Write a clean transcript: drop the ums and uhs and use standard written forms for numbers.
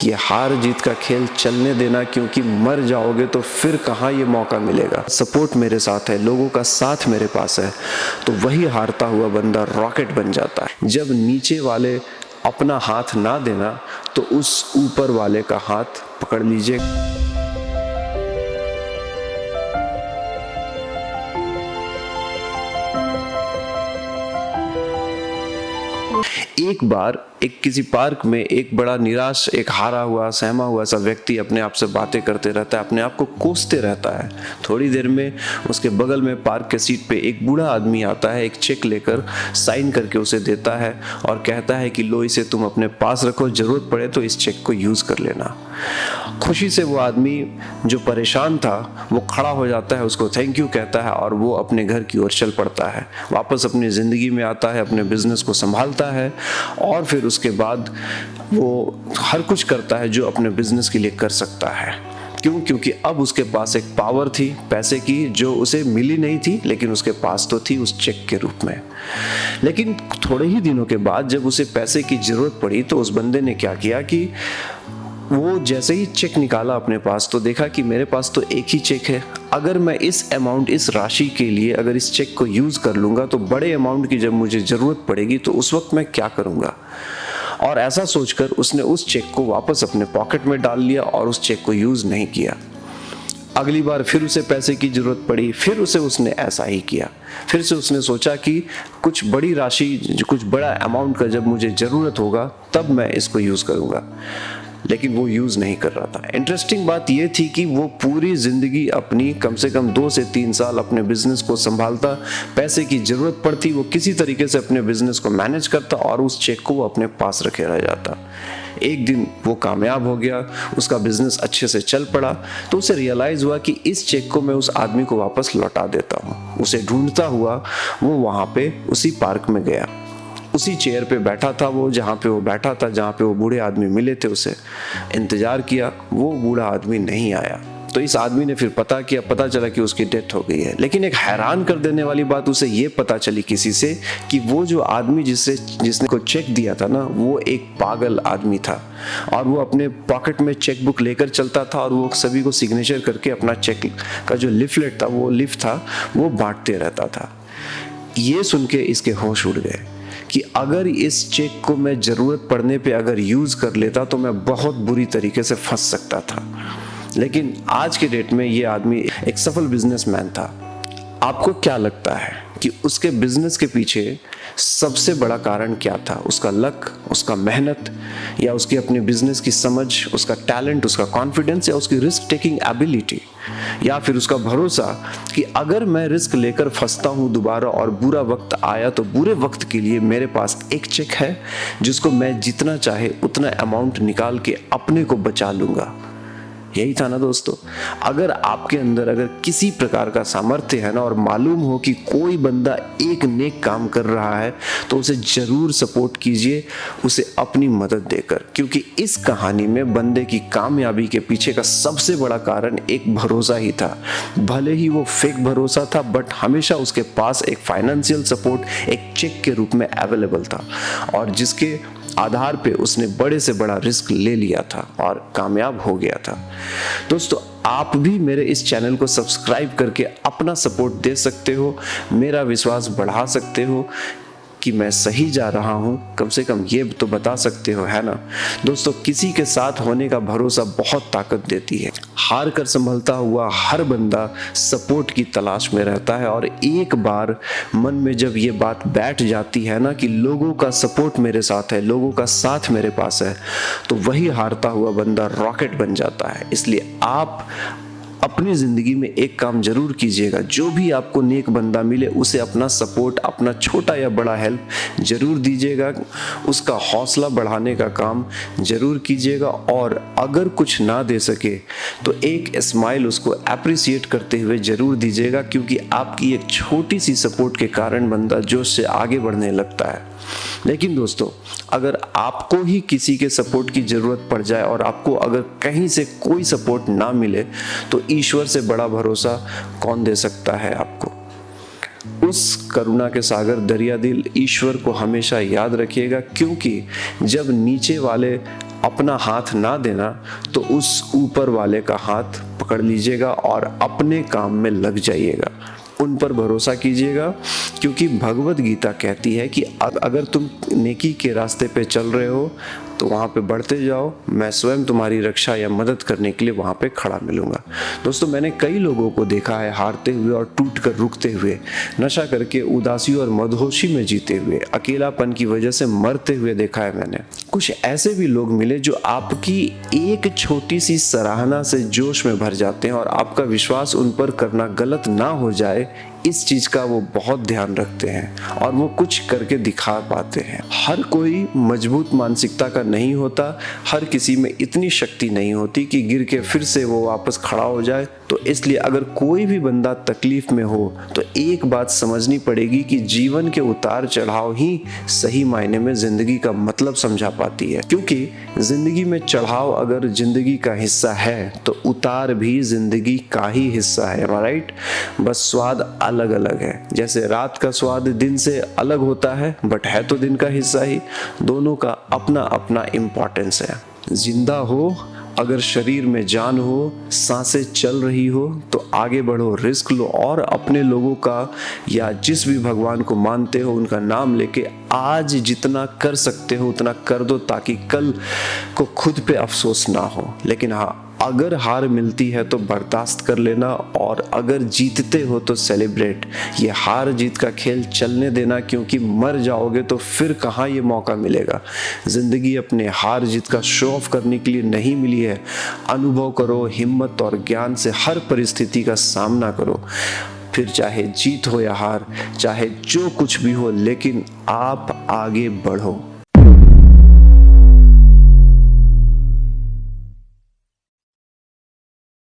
ये हार जीत का खेल चलने देना, क्योंकि मर जाओगे तो फिर कहाँ ये मौका मिलेगा। सपोर्ट मेरे साथ है, लोगों का साथ मेरे पास है, तो वही हारता हुआ बंदा रॉकेट बन जाता है। जब नीचे वाले अपना हाथ ना देना तो उस ऊपर वाले का हाथ पकड़ लीजिए। एक बार किसी पार्क में एक बड़ा निराश, एक हारा हुआ, सहमा हुआ सा व्यक्ति अपने आप से बातें करते रहता है, अपने आप को कोसते रहता है। थोड़ी देर में उसके बगल में पार्क के सीट पे एक बूढ़ा आदमी आता है, एक चेक लेकर साइन करके उसे देता है और कहता है कि लो, इसे तुम अपने पास रखो, जरूरत पड़े तो इस चेक को यूज कर लेना। खुशी से वो आदमी जो परेशान था वो खड़ा हो जाता है, उसको थैंक यू कहता है और वो अपने घर की ओर चल पड़ता है। वापस अपनी जिंदगी में आता है, अपने बिजनेस को संभालता है और फिर उसके बाद वो हर कुछ करता है जो अपने बिजनेस के लिए कर सकता है। क्यों? क्योंकि अब उसके पास एक पावर थी पैसे की, जो उसे मिली नहीं थी, लेकिन उसके पास तो थी उस चेक के रूप में। लेकिन थोड़े ही दिनों के बाद जब उसे पैसे की जरूरत पड़ी तो उस बंदे ने क्या किया कि वो जैसे ही चेक निकाला अपने पास तो देखा कि मेरे पास तो एक ही चेक है, अगर मैं इस अमाउंट, इस राशि के लिए अगर इस चेक को यूज़ कर लूँगा तो बड़े अमाउंट की जब मुझे ज़रूरत पड़ेगी तो उस वक्त मैं क्या करूँगा। और ऐसा सोचकर उसने उस चेक को वापस अपने पॉकेट में डाल लिया और उस चेक को यूज़ नहीं किया। अगली बार फिर उसे पैसे की ज़रूरत पड़ी, फिर उसने ऐसा ही किया। फिर से उसने सोचा कि कुछ बड़ी राशि, कुछ बड़ा अमाउंट का जब मुझे ज़रूरत होगा तब मैं इसको यूज़ करूँगा, लेकिन वो यूज़ नहीं कर रहा था। इंटरेस्टिंग बात ये थी कि वो पूरी ज़िंदगी अपनी कम से कम 2 से 3 साल अपने बिजनेस को संभालता, पैसे की ज़रूरत पड़ती वो किसी तरीके से अपने बिजनेस को मैनेज करता और उस चेक को वो अपने पास रखे रह जाता। एक दिन वो कामयाब हो गया, उसका बिजनेस अच्छे से चल पड़ा, तो उसे रियलाइज़ हुआ कि इस चेक को मैं उस आदमी को वापस लौटा देता हूँ। उसे ढूंढता हुआ वो वहाँ पे उसी पार्क में गया, उसी चेयर पे बैठा था वो, जहाँ पे वो बैठा था, जहाँ पे वो बूढ़े आदमी मिले थे। उसे इंतजार किया, वो बूढ़ा आदमी नहीं आया। तो इस आदमी ने फिर पता चला कि उसकी डेथ हो गई है। लेकिन एक हैरान कर देने वाली बात उसे ये पता चली किसी से कि वो जो आदमी जिसने को चेक दिया था ना, वो एक पागल आदमी था और वो अपने पॉकेट में चेक बुक लेकर चलता था और वो सभी को सिग्नेचर करके अपना चेक का जो लिफलेट था, वो लिफ था, वो बांटते रहता था। ये सुन के इसके होश उड़ गए कि अगर इस चेक को मैं ज़रूरत पड़ने पे अगर यूज़ कर लेता तो मैं बहुत बुरी तरीके से फंस सकता था। लेकिन आज के डेट में ये आदमी एक सफल बिजनेसमैन था। आपको क्या लगता है कि उसके बिजनेस के पीछे सबसे बड़ा कारण क्या था? उसका लक, उसका मेहनत, या उसकी अपने बिजनेस की समझ, उसका टैलेंट, उसका कॉन्फिडेंस, या उसकी रिस्क टेकिंग एबिलिटी, या फिर उसका भरोसा कि अगर मैं रिस्क लेकर फंसता हूँ दोबारा और बुरा वक्त आया तो बुरे वक्त के लिए मेरे पास एक चेक है जिसको मैं जितना चाहे उतना अमाउंट निकाल के अपने को बचा लूँगा। यही था ना दोस्तों। अगर आपके अंदर अगर किसी प्रकार का सामर्थ्य है ना और मालूम हो कि कोई बंदा एक नेक काम कर रहा है तो उसे जरूर सपोर्ट कीजिए, उसे अपनी मदद देकर, क्योंकि इस कहानी में बंदे की कामयाबी के पीछे का सबसे बड़ा कारण एक भरोसा ही था। भले ही वो फेक भरोसा था, बट हमेशा उसके पास एक फाइनेंशियल सपोर्ट एक चेक के रूप में अवेलेबल था और जिसके आधार पे उसने बड़े से बड़ा रिस्क ले लिया था और कामयाब हो गया था। दोस्तों, आप भी मेरे इस चैनल को सब्सक्राइब करके अपना सपोर्ट दे सकते हो, मेरा विश्वास बढ़ा सकते हो कि मैं सही जा रहा हूँ, कम से कम ये तो बता सकते हो, है ना दोस्तों। किसी के साथ होने का भरोसा बहुत ताकत देती है। हार कर संभलता हुआ हर बंदा सपोर्ट की तलाश में रहता है और एक बार मन में जब ये बात बैठ जाती है ना कि लोगों का सपोर्ट मेरे साथ है, लोगों का साथ मेरे पास है, तो वही हारता हुआ बंदा रॉकेट बन जाता है। इसलिए आप अपनी ज़िंदगी में एक काम जरूर कीजिएगा, जो भी आपको नेक बंदा मिले उसे अपना सपोर्ट, अपना छोटा या बड़ा हेल्प जरूर दीजिएगा, उसका हौसला बढ़ाने का काम जरूर कीजिएगा और अगर कुछ ना दे सके तो एक स्माइल उसको अप्रिसिएट करते हुए जरूर दीजिएगा, क्योंकि आपकी एक छोटी सी सपोर्ट के कारण बंदा जोश से आगे बढ़ने लगता है। लेकिन दोस्तों, अगर आपको ही किसी के सपोर्ट की ज़रूरत पड़ जाए और आपको अगर कहीं से कोई सपोर्ट ना मिले तो ईश्वर से बड़ा भरोसा कौन दे सकता है आपको। उस करुणा के सागर दरिया दिल ईश्वर को हमेशा याद रखिएगा, क्योंकि जब नीचे वाले अपना हाथ ना देना तो उस ऊपर वाले का हाथ पकड़ लीजिएगा और अपने काम में लग जाइएगा, उन पर भरोसा कीजिएगा। क्योंकि भगवत गीता कहती है कि अगर तुम नेकी के रास्ते पे चल रहे हो तो वहाँ पे बढ़ते जाओ, मैं स्वयं तुम्हारी रक्षा या मदद करने के लिए वहाँ पे खड़ा मिलूंगा। दोस्तों, मैंने कई लोगों को देखा है हारते हुए और टूट कर रुकते हुए, नशा करके उदासी और मदहोशी में जीते हुए, अकेलापन की वजह से मरते हुए देखा है मैंने। कुछ ऐसे भी लोग मिले जो आपकी एक छोटी सी सराहना से जोश में भर जाते हैं और आपका विश्वास उन पर करना गलत ना हो जाए इस चीज का वो बहुत ध्यान रखते हैं और वो कुछ करके दिखा पाते हैं। हर कोई मजबूत मानसिकता का नहीं होता, हर किसी में इतनी शक्ति नहीं होती कि गिर के फिर से वो वापस खड़ा हो जाए। तो इसलिए अगर कोई भी बंदा तकलीफ में हो तो एक बात समझनी पड़ेगी कि जीवन के उतार चढ़ाव ही सही मायने में जिंदगी का मतलब समझा पाती है। क्योंकि जिंदगी में चढ़ाव अगर जिंदगी का हिस्सा है तो उतार भी जिंदगी का ही हिस्सा है, राइट? बस स्वाद अलग अलग है। जैसे रात का स्वाद दिन से अलग होता है, बट है तो दिन का हिस्सा ही। दोनों का अपना अपना इम्पोर्टेंस है। जिंदा हो, अगर शरीर में जान हो, सांसें चल रही हो तो आगे बढ़ो, रिस्क लो और अपने लोगों का या जिस भी भगवान को मानते हो उनका नाम लेके आज जितना कर सकते हो उतना कर दो, ताकि कल को खुद पे अफसोस ना हो। लेकिन हाँ, अगर हार मिलती है तो बर्दाश्त कर लेना और अगर जीतते हो तो सेलिब्रेट। ये हार जीत का खेल चलने देना, क्योंकि मर जाओगे तो फिर कहाँ ये मौका मिलेगा। जिंदगी अपने हार जीत का शो ऑफ करने के लिए नहीं मिली है। अनुभव करो, हिम्मत और ज्ञान से हर परिस्थिति का सामना करो। फिर चाहे जीत हो या हार, चाहे जो कुछ भी हो, लेकिन आप आगे बढ़ो।